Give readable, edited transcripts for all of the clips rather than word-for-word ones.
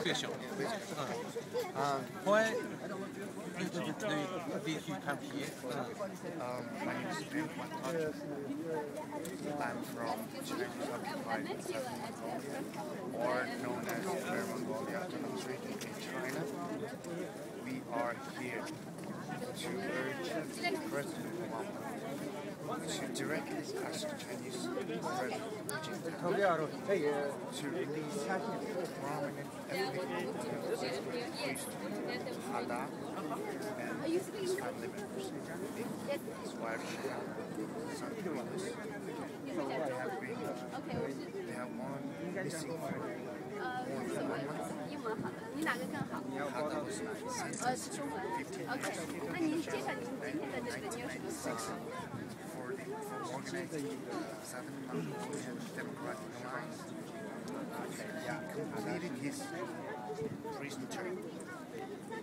越小。Why did you come here? My name is Ben Wantaj. I'm from Chinese occupied southern Mongolia, or known as Inner Mongolia Autonomous Region in China. We are here to urge President Obama to directly ask Chinese President Xi Jinping to release prominent ethnic priest Hala and his family members, his wife Shia, son Thomas. They have gone missing for more than 1 month. Hala was sentenced to 15 years in jail in 1996 for organizing 7 Mongolian Democratic Alliance. He completed his prison term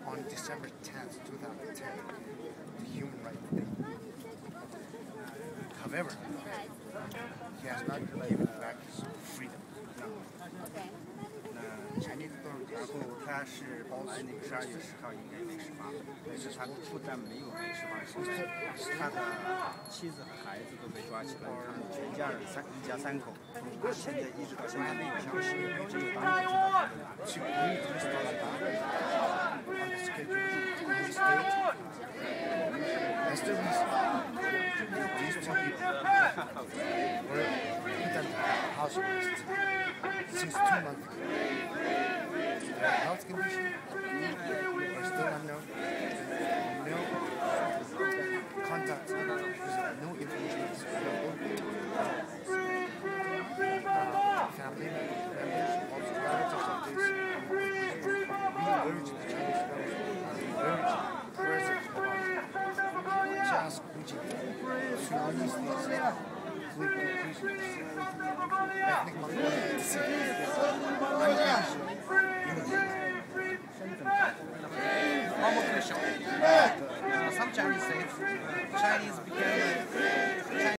on December 10th, 2010, the Human Rights Day. However, he has not given back his freedom. 然后他是保持那个12月10号应该被释放，但是他不但没有被释放，他的妻子和孩子都被抓起来，他们全家人一家3口，他现在一直到现在没有消息，只有当地知道他在哪。To bring his daughter back on the schedule in his date. That's the reason these 2 people were put under house arrest since 2 months ago. Their health condition are still unknown. No contact, no information is available. Family members, also relatives of this, we urge the Chinese government, we urge President Obama to ask Xi Jinping to release these political prisoners, ethnic Mongolians, Some Chinese say Chinese became